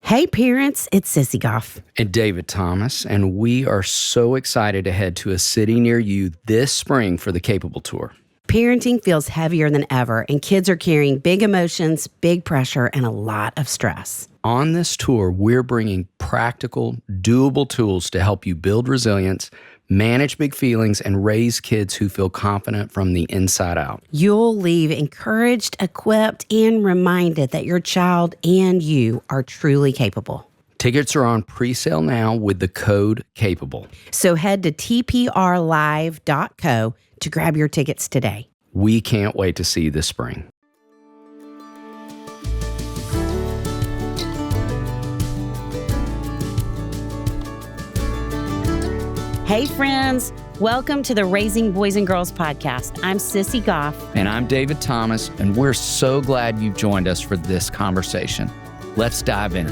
Hey parents, it's Sissy Goff. And David Thomas, and we are so excited to head to a city near you this spring for the Capable Tour. Parenting feels heavier than ever, and kids are carrying big emotions, big pressure, and a lot of stress. On this tour, we're bringing practical, doable tools to help you build resilience, manage big feelings, and raise kids who feel confident from the inside out. You'll leave encouraged, equipped, and reminded that your child and you are truly capable. Tickets are on pre-sale now with the code CAPABLE. So head to tprlive.co to grab your tickets today. We can't wait to see you this spring. Hey friends, welcome to the Raising Boys and Girls podcast. I'm Sissy Goff. And I'm David Thomas, and we're so glad you've joined us for this conversation. Let's dive in.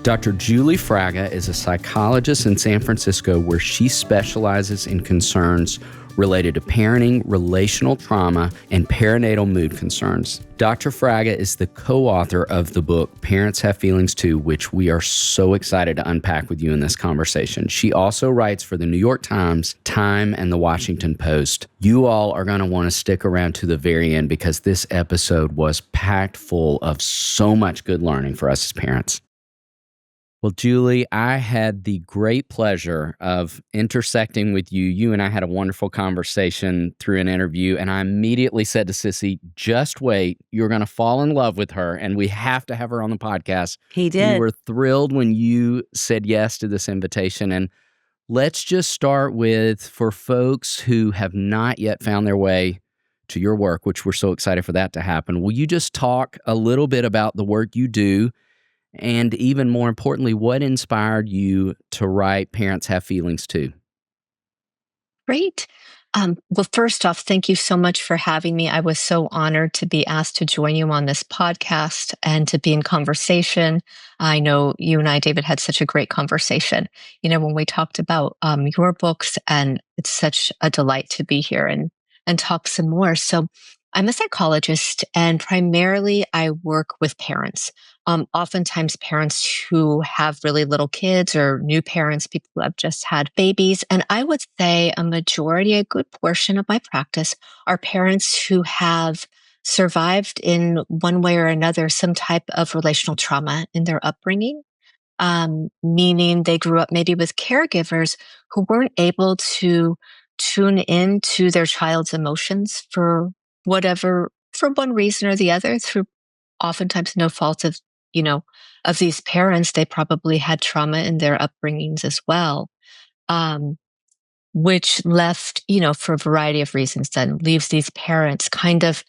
Dr. Juli Fraga is a psychologist in San Francisco where she specializes in concerns related to parenting, relational trauma, and perinatal mood concerns. Dr. Fraga is the co-author of the book, Parents Have Feelings Too, which we are so excited to unpack with you in this conversation. She also writes for the New York Times, Time, and the Washington Post. You all are going to want to stick around to the very end because this episode was packed full of so much good learning for us as parents. Well, Juli, I had the great pleasure of intersecting with you. You and I had a wonderful conversation through an interview, and I immediately said to Sissy, just wait, you're going to fall in love with her, and we have to have her on the podcast. He did. We were thrilled when you said yes to this invitation, and let's just start with, for folks who have not yet found their way to your work, which we're so excited for that to happen, will you just talk a little bit about the work you do? And even more importantly, what inspired you to write Parents Have Feelings Too? Great. Well, first off, thank you so much for having me. I was so honored to be asked to join you on this podcast and to be in conversation. I know you and I, David, had such a great conversation, when we talked about your books, and it's such a delight to be here and talk some more. So I'm a psychologist, and primarily I work with parents. Oftentimes parents who have really little kids or new parents, people who have just had babies. And I would say a good portion of my practice are parents who have survived in one way or another some type of relational trauma in their upbringing. Meaning they grew up maybe with caregivers who weren't able to tune in to their child's emotions for one reason or the other, through oftentimes no fault of these parents. They probably had trauma in their upbringings as well, which left, for a variety of reasons, then leaves these parents kind of,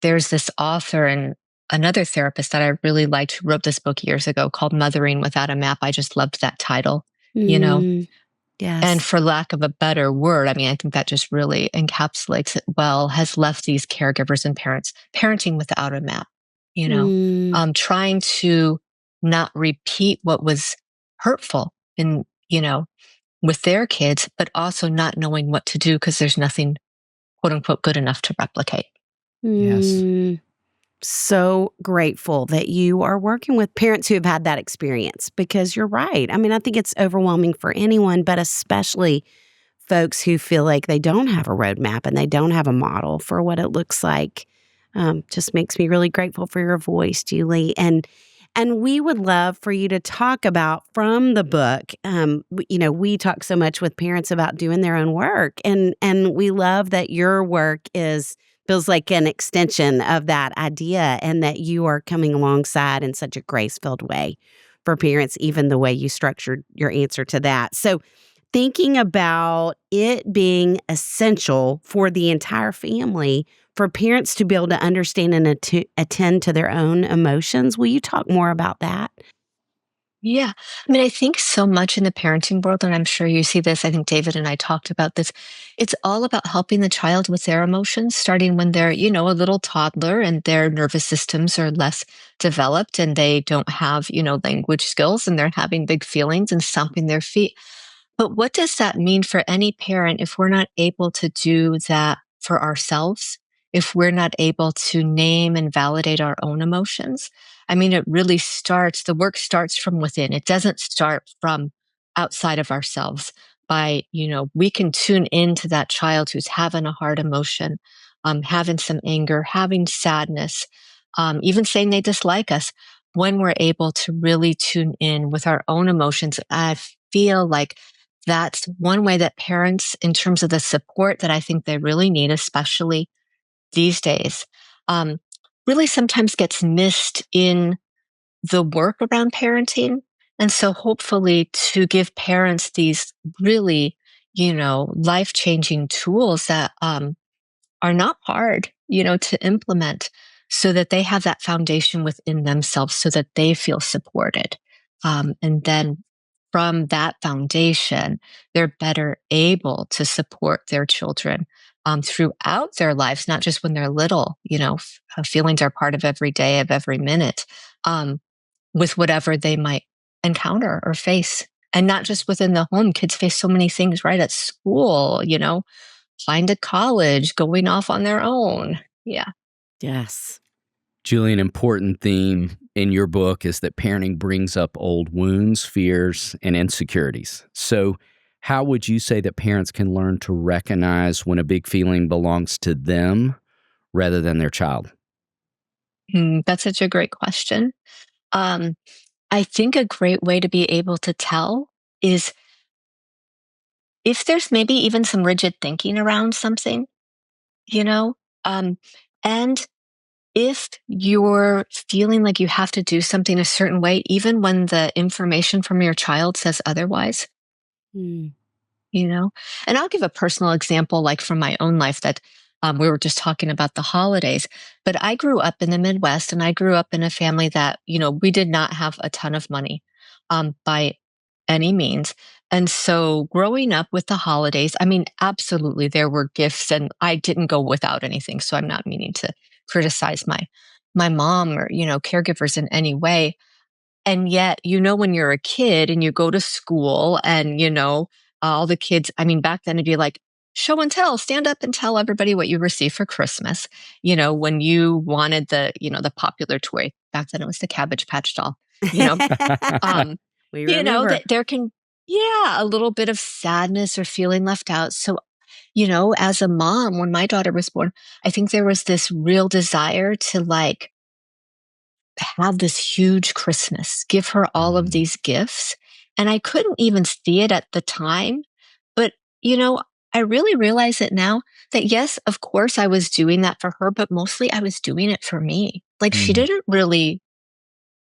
there's this author and another therapist that I really liked who wrote this book years ago called Mothering Without a Map. I just loved that title, Yes. And for lack of a better word, I think that just really encapsulates it well, has left these caregivers and parents parenting without a map, trying to not repeat what was hurtful with their kids, but also not knowing what to do because there's nothing, quote unquote, good enough to replicate. Yes. So grateful that you are working with parents who have had that experience, because you're right. I think it's overwhelming for anyone, but especially folks who feel like they don't have a roadmap and they don't have a model for what it looks like. Just makes me really grateful for your voice, Juli. And we would love for you to talk about from the book. We talk so much with parents about doing their own work, and we love that your work feels like an extension of that idea, and that you are coming alongside in such a grace-filled way for parents, even the way you structured your answer to that. So thinking about it being essential for the entire family, for parents to be able to understand and attend to their own emotions, will you talk more about that? Yeah. I think so much in the parenting world, and I'm sure you see this, I think David and I talked about this. It's all about helping the child with their emotions, starting when they're, a little toddler and their nervous systems are less developed and they don't have, language skills, and they're having big feelings and stomping their feet. But what does that mean for any parent if we're not able to do that for ourselves if we're not able to name and validate our own emotions. I mean, the work starts from within. It doesn't start from outside of ourselves. We can tune into that child who's having a hard emotion, having some anger, having sadness, even saying they dislike us. When we're able to really tune in with our own emotions, I feel like that's one way that parents, in terms of the support that I think they really need, especially these days, um, really sometimes gets missed in the work around parenting. And so hopefully to give parents these really, life changing tools that, are not hard, to implement so that they have that foundation within themselves so that they feel supported. And then from that foundation, they're better able to support their children throughout their lives, not just when they're little. Feelings are part of every day, of every minute, with whatever they might encounter or face. And not just within the home. Kids face so many things right at school, find a college, going off on their own. Yeah. Yes. Julie, an important theme in your book is that parenting brings up old wounds, fears, and insecurities. So, how would you say that parents can learn to recognize when a big feeling belongs to them rather than their child? That's such a great question. Um, I think a great way to be able to tell is if there's maybe even some rigid thinking around something, you know, um, and if you're feeling like you have to do something a certain way, even when the information from your child says otherwise, Mm. you know? And I'll give a personal example, like from my own life that we were just talking about the holidays. But I grew up in the Midwest and I grew up in a family that, we did not have a ton of money by any means. And so growing up with the holidays, I mean, absolutely, there were gifts and I didn't go without anything. So I'm not meaning to criticize my mom or, caregivers in any way. And yet, when you're a kid and you go to school and, all the kids, I mean, back then it'd be like, show and tell, stand up and tell everybody what you received for Christmas. When you wanted the popular toy, back then it was the Cabbage Patch doll, you know, um, We remember. that there can, yeah, a little bit of sadness or feeling left out. So, as a mom, when my daughter was born, I think there was this real desire to like, have this huge Christmas, give her all of Mm. these gifts. And I couldn't even see it at the time. But, I really realize it now that yes, of course I was doing that for her, but mostly I was doing it for me. Like she Mm. didn't really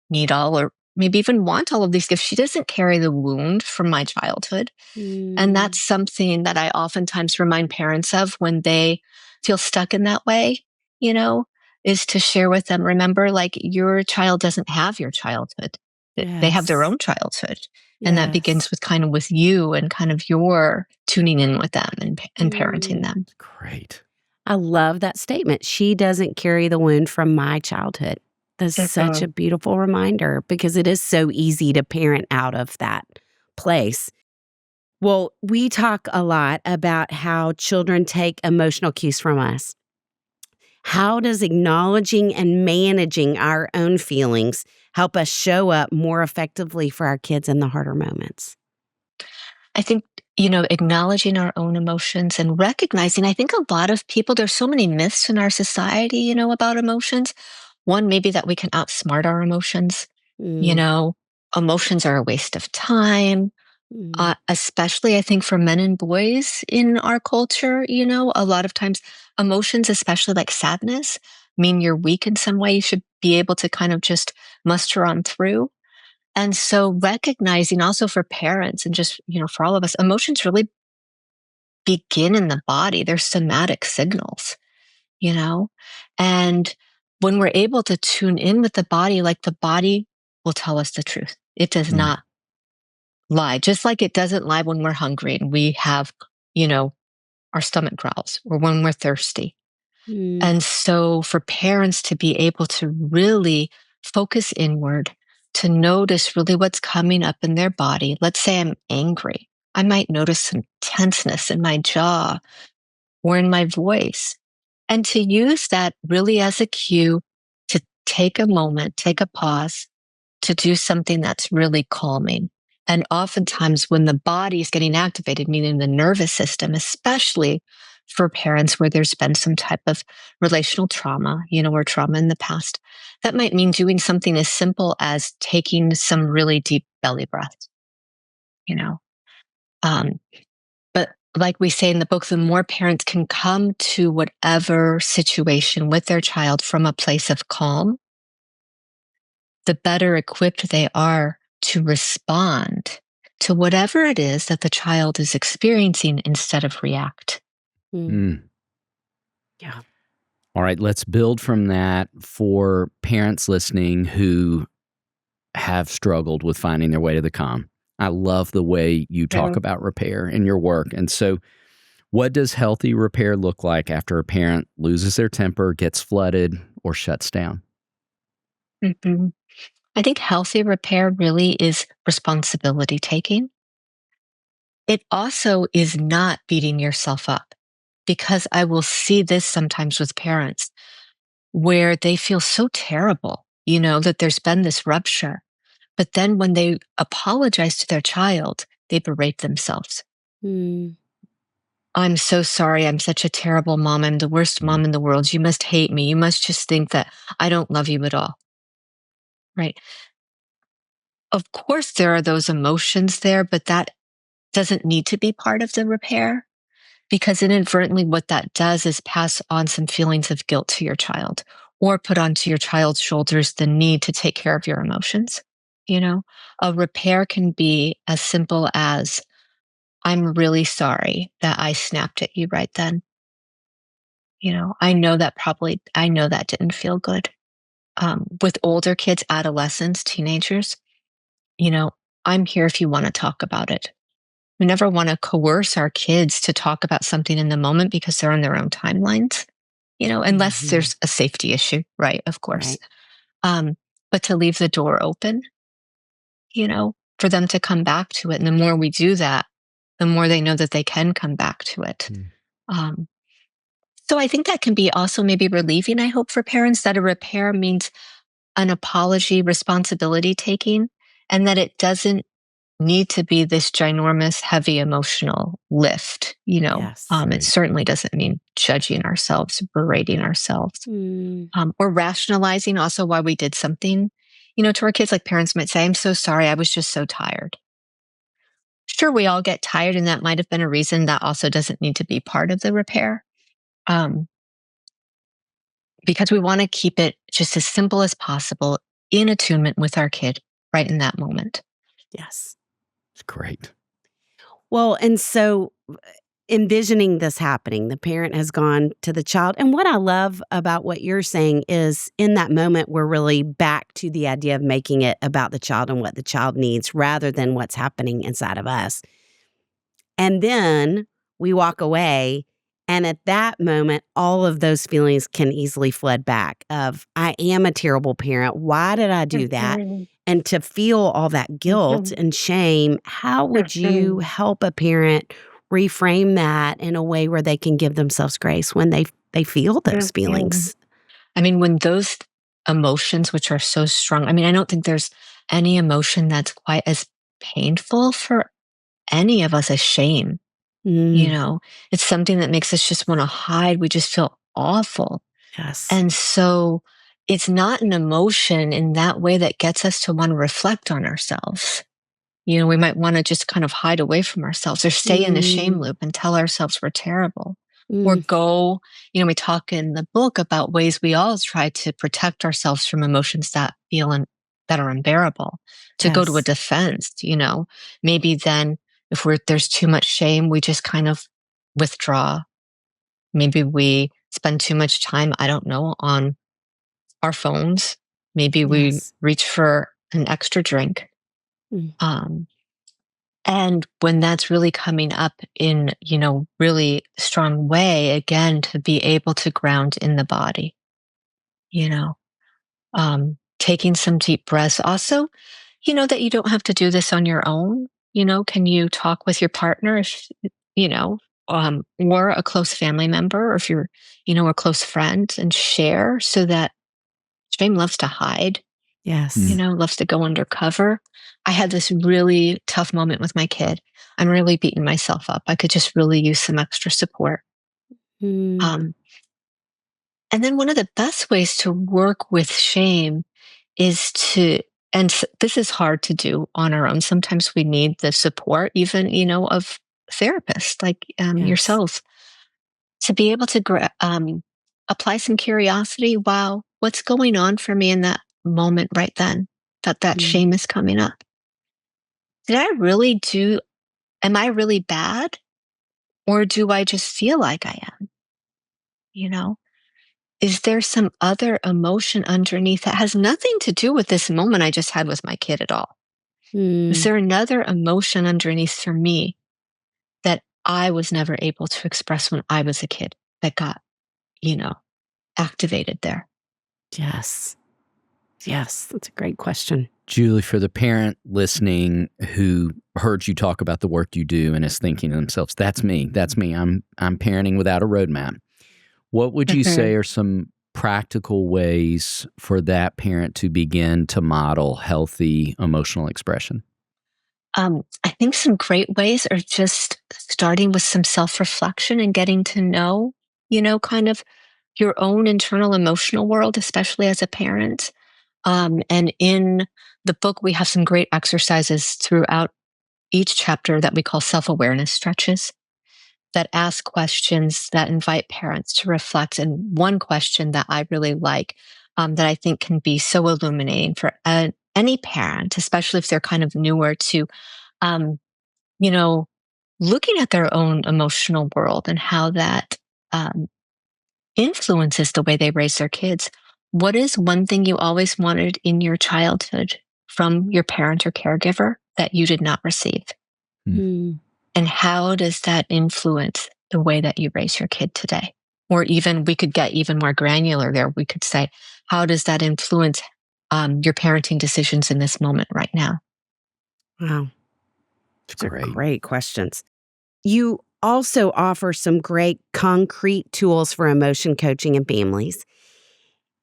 need all or maybe even want all of these gifts. She doesn't carry the wound from my childhood. And Mm. that's something that I oftentimes remind parents of when they feel stuck in that way, you know, is to share with them, remember, like your child doesn't have your childhood. They have their Yes. own childhood. And that Yes. begins with kind of with you and kind of your tuning in with them and parenting Mm. them. Great. I love that statement. She doesn't carry the wound from my childhood. That's such Mhm. a beautiful reminder because it is so easy to parent out of that place. Well, we talk a lot about how children take emotional cues from us. How does acknowledging and managing our own feelings help us show up more effectively for our kids in the harder moments? I think, acknowledging our own emotions and recognizing, I think a lot of people, there's so many myths in our society, about emotions. One, maybe that we can outsmart our emotions. You Mm. know, emotions are a waste of time, Mm. especially I think for men and boys in our culture. A lot of times emotions, especially like sadness, mean you're weak in some way. You should be able to kind of just muster on through. And so recognizing also for parents and just, for all of us, emotions really begin in the body. They're somatic signals, you know? And when we're able to tune in with the body will tell us the truth. It does Mm. not lie, just like it doesn't lie when we're hungry and we have, you know, our stomach growls or when we're thirsty. Mm. And so for parents to be able to really focus inward, to notice really what's coming up in their body. Let's say I'm angry. I might notice some tenseness in my jaw or in my voice. And to use that really as a cue to take a moment, take a pause, to do something that's really calming. And oftentimes when the body is getting activated, meaning the nervous system, especially for parents where there's been some type of relational trauma, or trauma in the past, that might mean doing something as simple as taking some really deep belly breaths, you know. Um, but like we say in the book, the more parents can come to whatever situation with their child from a place of calm, the better equipped they are to respond to whatever it is that the child is experiencing instead of react. Mm. Yeah. All right, let's build from that for parents listening who have struggled with finding their way to the calm. I love the way you talk about repair in your work. And so, what does healthy repair look like after a parent loses their temper, gets flooded, or shuts down? Mm-hmm. I think healthy repair really is responsibility taking. It also is not beating yourself up, because I will see this sometimes with parents where they feel so terrible, that there's been this rupture. But then when they apologize to their child, they berate themselves. Mm. I'm so sorry. I'm such a terrible mom. I'm the worst mom in the world. You must hate me. You must just think that I don't love you at all. Right. Of course, there are those emotions there, but that doesn't need to be part of the repair, because inadvertently what that does is pass on some feelings of guilt to your child, or put onto your child's shoulders the need to take care of your emotions. A repair can be as simple as, I'm really sorry that I snapped at you right then. I know that didn't feel good. With older kids, adolescents, teenagers, you know, I'm here if you want to talk about it. We never want to coerce our kids to talk about something in the moment because they're on their own timelines, unless Mhm. there's a safety issue, right? Of course. Right. But to leave the door open, for them to come back to it. And the more we do that, the more they know that they can come back to it. Mm. Um, so I think that can be also maybe relieving, I hope, for parents, that a repair means an apology, responsibility taking, and that it doesn't need to be this ginormous, heavy emotional lift. Yes. It certainly doesn't mean judging ourselves, berating ourselves, Mm. or rationalizing also why we did something, to our kids. Like parents might say, I'm so sorry, I was just so tired. Sure, we all get tired, and that might have been a reason. That also doesn't need to be part of the repair. Um, because we want to keep it just as simple as possible, in attunement with our kid right in that moment. Yes. It's great. Well, and so envisioning this happening, the parent has gone to the child. And what I love about what you're saying is in that moment, we're really back to the idea of making it about the child and what the child needs rather than what's happening inside of us. And then we walk away. And at that moment, all of those feelings can easily flood back of, I am a terrible parent. Why did I do that? And to feel all that guilt and shame, how would you help a parent reframe that in a way where they can give themselves grace when they feel those feelings? I mean, when those emotions, which are so strong, I don't think there's any emotion that's quite as painful for any of us as shame. Mm, It's something that makes us just want to hide. We just feel awful. yes. And so it's not an emotion in that way that gets us to want to reflect on ourselves. We might want to just kind of hide away from ourselves, or stay in the shame Mm, loop and tell ourselves we're terrible. Or mm, go, we talk in the book about ways we all try to protect ourselves from emotions that that are unbearable, to go to a yes. defense. Maybe then if there's too much shame, we just kind of withdraw. Maybe we spend too much time, I don't know, on our phones. Maybe we Yes. reach for an extra drink. Mm, Um, And when that's really coming up in, really strong way, again, to be able to ground in the body, you know, taking some deep breaths. Also, that you don't have to do this on your own. Can you talk with your partner if, or a close family member, or if you're, a close friend, and share, so that shame loves to hide, Yes. loves to go undercover. I had this really tough moment with my kid. I'm really beating myself up. I could just really use some extra support. Mm, Um, and then one of the best ways to work with shame is this is hard to do on our own. Sometimes we need the support, even, of therapists like yes. yourself, to be able to apply some curiosity. Wow, what's going on for me in that moment right then that Mm, shame is coming up? Did I really do, am I really bad? Or do I just feel like I am? You know, is there some other emotion underneath that has nothing to do with this moment I just had with my kid at all? Is mm, there another emotion underneath for me that I was never able to express when I was a kid that got, you know, activated there? yes. Yes. That's a great question. Julie, for the parent listening who heard you talk about the work you do and is thinking to themselves, that's me. That's me. I'm parenting without a roadmap. What would you say Mhm. are some practical ways for that parent to begin to model healthy emotional expression? I think some great ways are just starting with some self reflection and getting to know, kind of your own internal emotional world, especially as a parent. And in the book, we have some great exercises throughout each chapter that we call self awareness stretches that ask questions that invite parents to reflect. And one question that I really like, that I think can be so illuminating for any parent, especially if they're kind of newer to, um, you know, looking at their own emotional world and how that um, influences the way they raise their kids. What is one thing you always wanted in your childhood from your parent or caregiver that you did not receive? Mm, And how does that influence the way that you raise your kid today? Or even we could get even more granular there. We could say, how does that influence your parenting decisions in this moment right now? wow. It's Those are great. great questions. You also offer some great concrete tools for emotion coaching in families.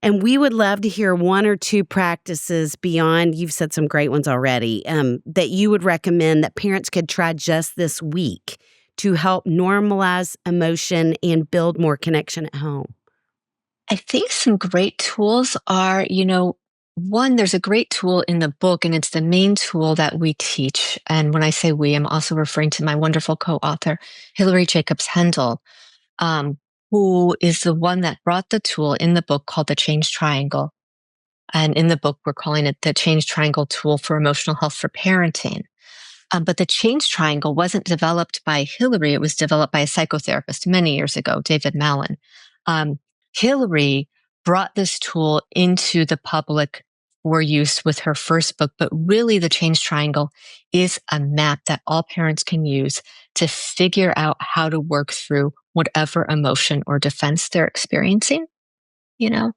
And we would love to hear one or two practices beyond, you've said some great ones already, that you would recommend that parents could try just this week to help normalize emotion and build more connection at home. I think some great tools are, one, there's a great tool in the book, and it's the main tool that we teach. And when I say we, I'm also referring to my wonderful co author, Hilary Jacobs Hendel, um, who is the one that brought the tool in the book called the Change Triangle. And in the book, we're calling it the Change Triangle Tool for Emotional Health for Parenting. But the Change Triangle wasn't developed by Hillary. It was developed by a psychotherapist many years ago, David Mallon. Um, Hillary brought this tool into the public for use with her first book, but really the Change Triangle is a map that all parents can use to figure out how to work through whatever emotion or defense they're experiencing, you know?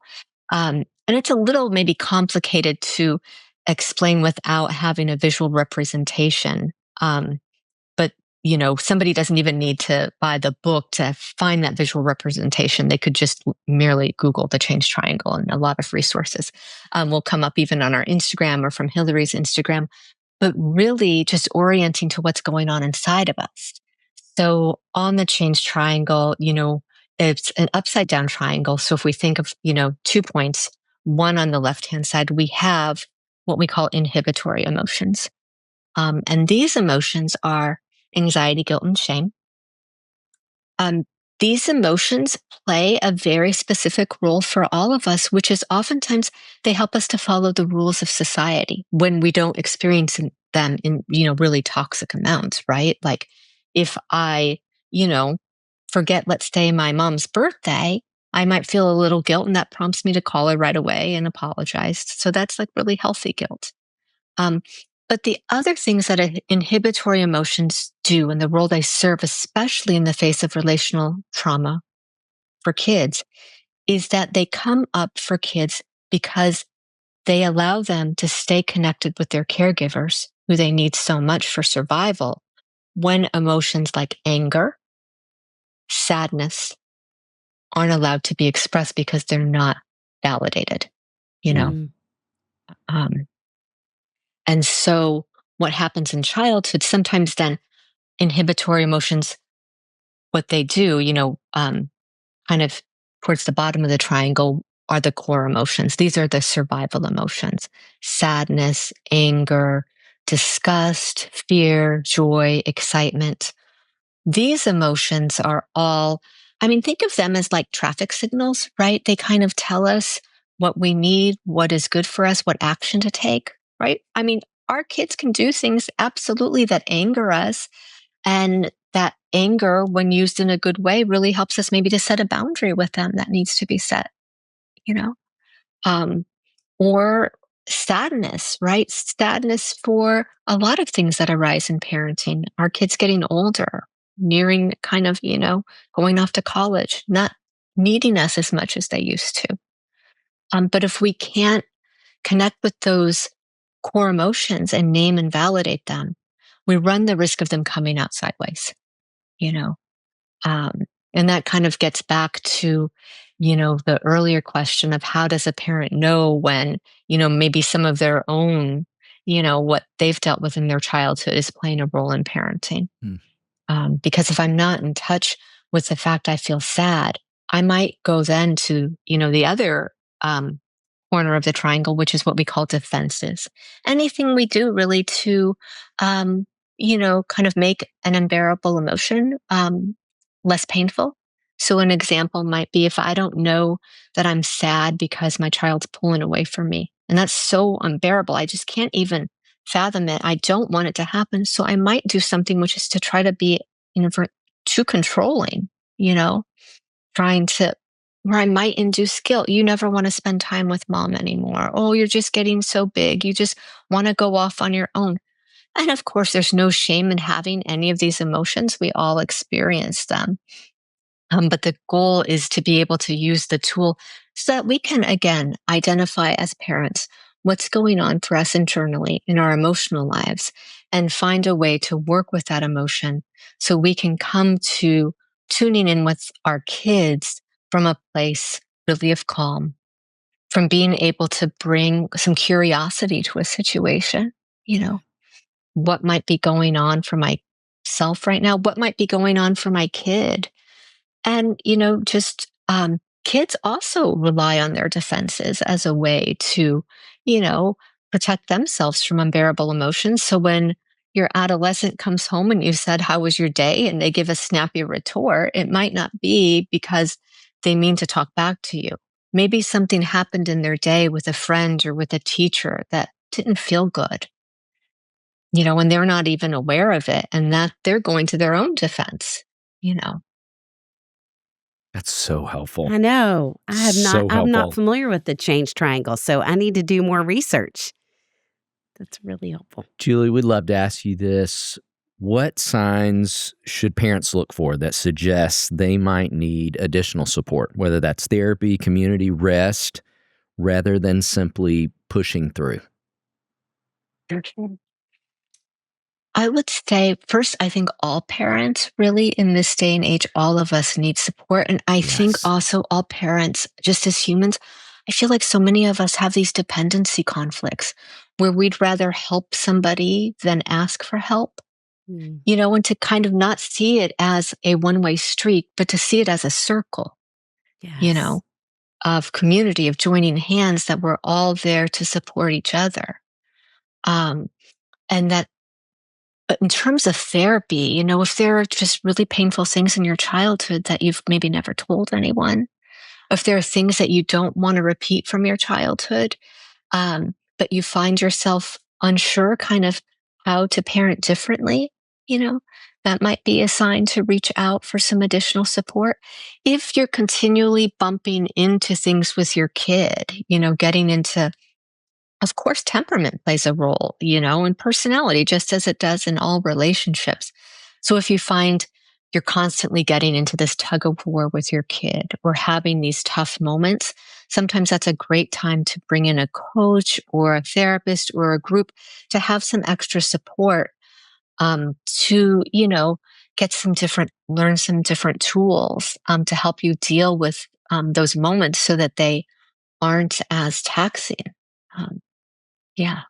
And it's a little maybe complicated to explain without having a visual representation. But somebody doesn't even need to buy the book to find that visual representation. They could just merely Google the change triangle, and a lot of resources will come up even on our Instagram or from Hillary's Instagram. But really, just orienting to what's going on inside of us. So on the change triangle, it's an upside down triangle. So if we think of, 2 points, one on the left hand side, we have what we call inhibitory emotions. And these emotions are anxiety, guilt, and shame. Um, these emotions play a very specific role for all of us, which is oftentimes they help us to follow the rules of society when we don't experience them in, really toxic amounts, right? Like if I, you know, forget, let's say, my mom's birthday, I might feel a little guilt, and that prompts me to call her right away and apologize. So that's like really healthy guilt. Um, but the other things that inhibitory emotions do and the role they serve, especially in the face of relational trauma for kids, is that they come up for kids because they allow them to stay connected with their caregivers, who they need so much for survival, when emotions like anger, sadness aren't allowed to be expressed because they're not validated, you know? Mm. Um, and so what happens in childhood, sometimes then inhibitory emotions, what they do, kind of towards the bottom of the triangle are the core emotions. These are the survival emotions: sadness, anger, disgust, fear, joy, excitement. These emotions are all, I mean, think of them as like traffic signals, right? They kind of tell us what we need, what is good for us, what action to take, right? I mean, our kids can do things absolutely that anger us, and that anger, when used in a good way, really helps us maybe to set a boundary with them that needs to be set, you know? Um, or sadness, right? Sadness for a lot of things that arise in parenting. Our kids getting older, nearing kind of, going off to college, not needing us as much as they used to. But if we can't connect with those core emotions and name and validate them, we run the risk of them coming out sideways, you know? Um, and that kind of gets back to, the earlier question of how does a parent know when, maybe some of their own, what they've dealt with in their childhood is playing a role in parenting. Hmm. Because if I'm not in touch with the fact I feel sad, I might go then to, the other corner of the triangle, which is what we call defenses. Anything we do really to, kind of make an unbearable emotion less painful. So, an example might be if I don't know that I'm sad because my child's pulling away from me, and that's so unbearable. I just can't even fathom it. I don't want it to happen. So, I might do something which is to try to be, too controlling, you know, trying to, where I might induce guilt. You never want to spend time with mom anymore. Oh, you're just getting so big. You just want to go off on your own. And of course, there's no shame in having any of these emotions. We all experience them. But the goal is to be able to use the tool so that we can, again, identify as parents what's going on for us internally in our emotional lives and find a way to work with that emotion so we can come to tuning in with our kids from a place really of calm, from being able to bring some curiosity to a situation, what might be going on for myself right now, what might be going on for my kid. And, just kids also rely on their defenses as a way to, protect themselves from unbearable emotions. So when your adolescent comes home and you said, "How was your day?" and they give a snappy retort, it might not be because they mean to talk back to you. Maybe something happened in their day with a friend or with a teacher that didn't feel good, and they're not even aware of it, and that they're going to their own defense, you know. That's so helpful. I know. So I'm not helpful. familiar with the change triangle, so I need to do more research. That's really helpful. Julie, we'd love to ask you this. What signs should parents look for that suggests they might need additional support, whether that's therapy, community, rest, rather than simply pushing through? I would say first, I think all parents really in this day and age, all of us need support. And I think Yes. also all parents, just as humans, I feel like so many of us have these dependency conflicts where we'd rather help somebody than ask for help, Mm, and to kind of not see it as a one-way street, but to see it as a circle, you yes. know, of community, of joining hands that we're all there to support each other. Um, and that But in terms of therapy, if there are just really painful things in your childhood that you've maybe never told anyone, if there are things that you don't want to repeat from your childhood, but you find yourself unsure kind of how to parent differently, you know, that might be a sign to reach out for some additional support. If you're continually bumping into things with your kid, getting into, of course, temperament plays a role, and personality, just as it does in all relationships. So if you find you're constantly getting into this tug of war with your kid or having these tough moments, sometimes that's a great time to bring in a coach or a therapist or a group to have some extra support to, learn some different tools to help you deal with those moments so that they aren't as taxing. Um, yeah.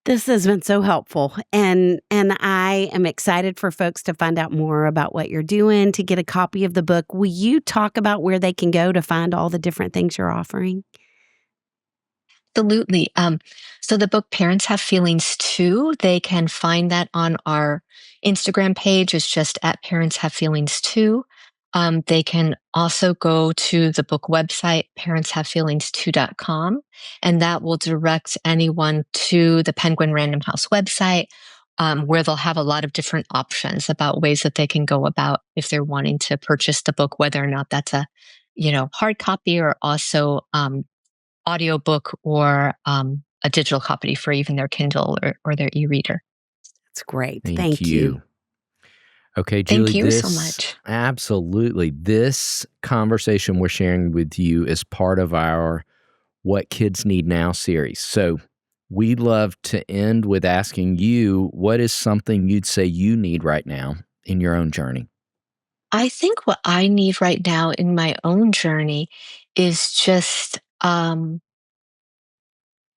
This has been so helpful, and I am excited for folks to find out more about what you're doing, to get a copy of the book. Will you talk about where they can go to find all the different things you're offering? Absolutely. So the book Parents Have Feelings Too, they can find that on our Instagram page. It's just at Parents Have Feelings Too. They can also go to the book website, parentshavefeelings2.com, and that will direct anyone to the Penguin Random House website, where they'll have a lot of different options about ways that they can go about if they're wanting to purchase the book, whether or not that's a, hard copy or also audiobook or a digital copy for even their Kindle or their e-reader. That's great. Thank you. Okay, Julie, Thank you so much. Absolutely. This conversation we're sharing with you is part of our What Kids Need Now series. So we'd love to end with asking you, what is something you'd say you need right now in your own journey? I think what I need right now in my own journey is just,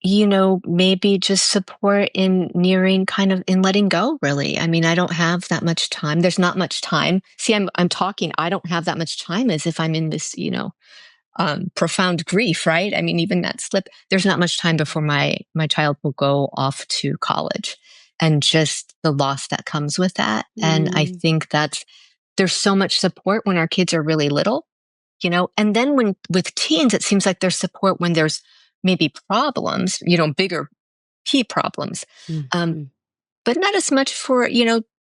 maybe just support in in letting go, really. I mean, I don't have that much time. There's not much time. See, I'm talking, I don't have that much time as if I'm in this, profound grief, right? I mean, even that slip, there's not much time before my child will go off to college and just the loss that comes with that. And I think there's so much support when our kids are really little, and then with teens, it seems like there's support when there's maybe problems, bigger key problems, but not as much for,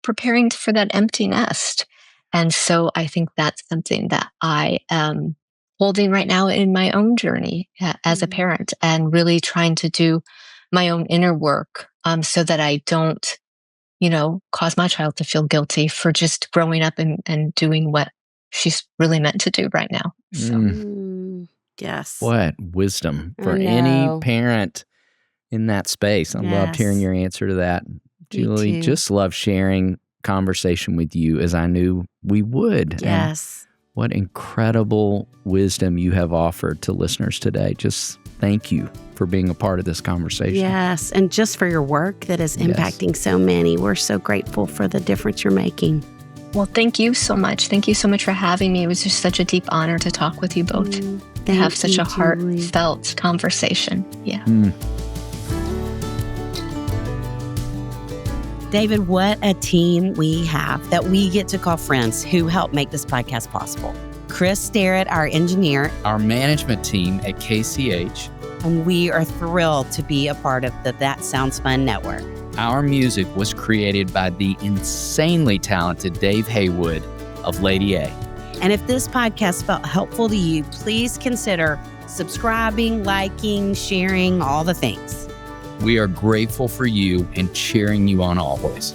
preparing for that empty nest. And so I think that's something that I am holding right now in my own journey as a parent, and really trying to do my own inner work so that I don't, cause my child to feel guilty for just growing up and doing what she's really meant to do right now. So. Yes. What wisdom for any parent in that space. I loved hearing your answer to that. Julie, just love sharing conversation with you as I knew we would. Yes. And what incredible wisdom you have offered to listeners today. Just thank you for being a part of this conversation. Yes. And just for your work that is impacting so many. We're so grateful for the difference you're making. Well, thank you so much. Thank you so much for having me. It was just such a deep honor to talk with you both. To have such a heartfelt conversation. Yeah. David, what a team we have that we get to call friends who help make this podcast possible. Chris Starrett, our engineer. Our management team at KCH. And we are thrilled to be a part of the That Sounds Fun network. Our music was created by the insanely talented Dave Haywood of Lady A. And if this podcast felt helpful to you, please consider subscribing, liking, sharing, all the things. We are grateful for you and cheering you on always.